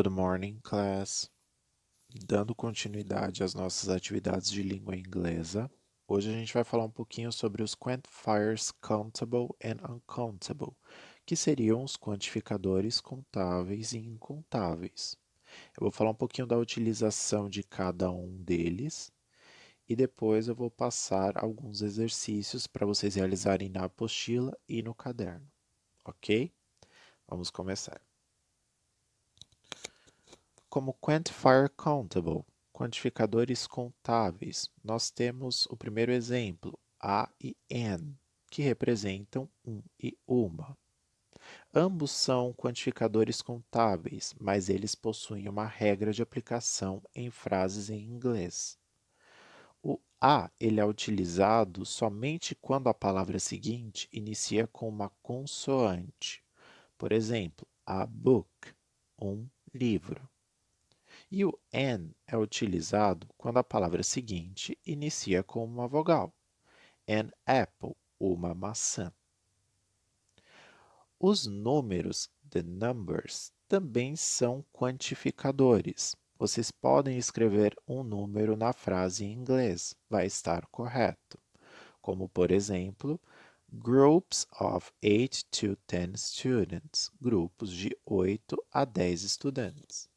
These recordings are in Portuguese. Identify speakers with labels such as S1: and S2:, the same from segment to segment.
S1: Good morning, class. Dando continuidade às nossas atividades de língua inglesa, hoje a gente vai falar um pouquinho sobre os quantifiers countable and uncountable, que seriam os quantificadores contáveis e incontáveis. Eu vou falar um pouquinho da utilização de cada um deles e depois eu vou passar alguns exercícios para vocês realizarem na apostila e no caderno, ok? Vamos começar. Como quantifier countable, quantificadores contáveis, nós temos o primeiro exemplo, a e n, que representam um e uma. Ambos são quantificadores contáveis, mas eles possuem uma regra de aplicação em frases em inglês. O a ele é utilizado somente quando a palavra seguinte inicia com uma consoante. Por exemplo, a book, um livro. E o N é utilizado quando a palavra seguinte inicia com uma vogal. An apple, uma maçã. Os números, the numbers, também são quantificadores. Vocês podem escrever um número na frase em inglês, vai estar correto. Como, por exemplo, groups of 8 to 10 students, grupos de 8 a 10 estudantes.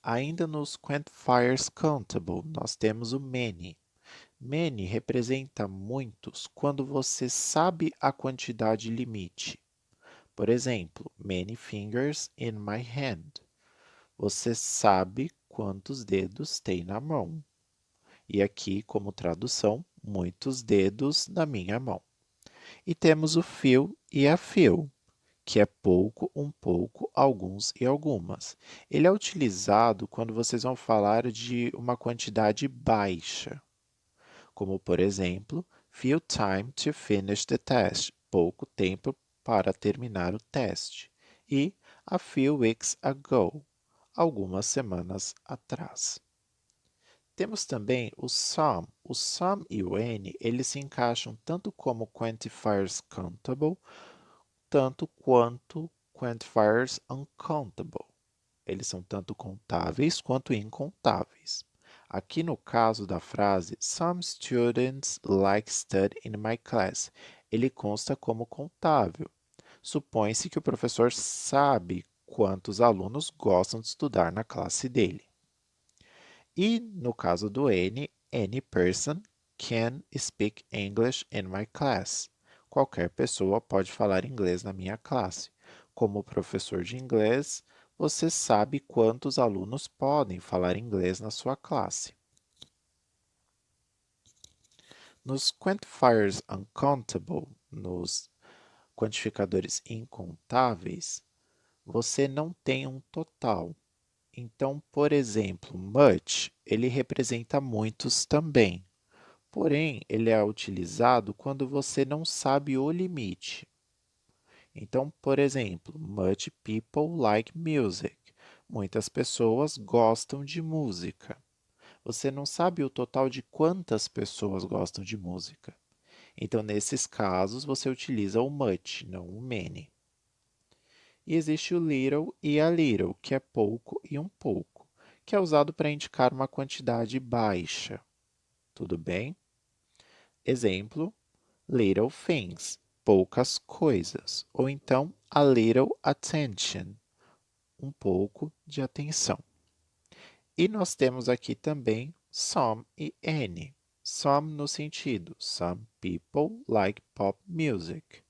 S1: Ainda nos quantifiers countable, nós temos o many. Many representa muitos quando você sabe a quantidade limite. Por exemplo, many fingers in my hand. Você sabe quantos dedos tem na mão. E aqui, como tradução, muitos dedos na minha mão. E temos o few e a few, que é pouco, um pouco, alguns e algumas. Ele é utilizado quando vocês vão falar de uma quantidade baixa, como por exemplo, few time to finish the test, pouco tempo para terminar o teste, e a few weeks ago, algumas semanas atrás. Temos também o some. O some e o any, eles se encaixam tanto como quantifiers countable, tanto quanto quantifiers uncountable. Eles são tanto contáveis quanto incontáveis. Aqui no caso da frase Some students like study in my class, ele consta como contável. Supõe-se que o professor sabe quantos alunos gostam de estudar na classe dele. E no caso do N, any person can speak English in my class. Qualquer pessoa pode falar inglês na minha classe. Como professor de inglês, você sabe quantos alunos podem falar inglês na sua classe. Nos quantifiers uncountable, nos quantificadores incontáveis, você não tem um total. Então, por exemplo, much, ele representa muitos também. Porém, ele é utilizado quando você não sabe o limite. Então, por exemplo, much people like music. Muitas pessoas gostam de música. Você não sabe o total de quantas pessoas gostam de música. Então, nesses casos, você utiliza o much, não o many. E existe o little e a little, que é pouco e um pouco, que é usado para indicar uma quantidade baixa. Tudo bem? Exemplo, little things, poucas coisas. Ou então, a little attention, um pouco de atenção. E nós temos aqui também some e any. Some no sentido, some people like pop music.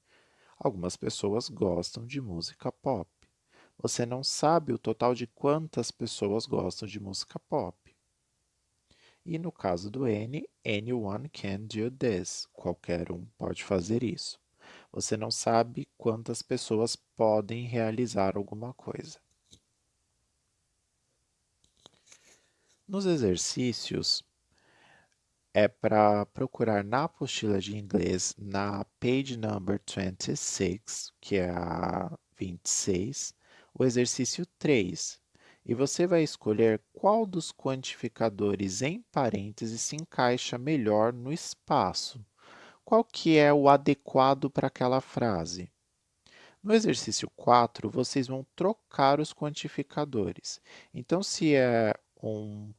S1: Algumas pessoas gostam de música pop. Você não sabe o total de quantas pessoas gostam de música pop. E no caso do N, anyone can do this. Qualquer um pode fazer isso. Você não sabe quantas pessoas podem realizar alguma coisa. Nos exercícios, é para procurar na apostila de inglês, na page number 26, que é a 26, o exercício 3. E você vai escolher qual dos quantificadores em parênteses se encaixa melhor no espaço. Qual que é o adequado para aquela frase? No exercício 4, vocês vão trocar os quantificadores. Então, se é um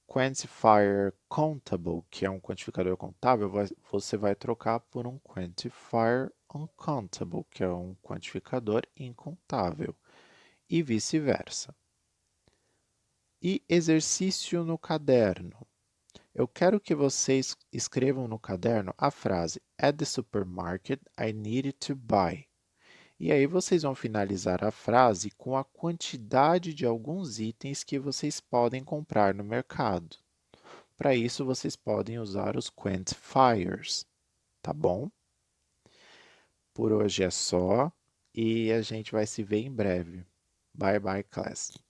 S1: quantifier countable, que é um quantificador contável, você vai trocar por um quantifier uncountable, que é um quantificador incontável, e vice-versa. E exercício no caderno. Eu quero que vocês escrevam no caderno a frase At the supermarket, I needed to buy. E aí vocês vão finalizar a frase com a quantidade de alguns itens que vocês podem comprar no mercado. Para isso, vocês podem usar os quantifiers, tá bom? Por hoje é só e a gente vai se ver em breve. Bye bye, class.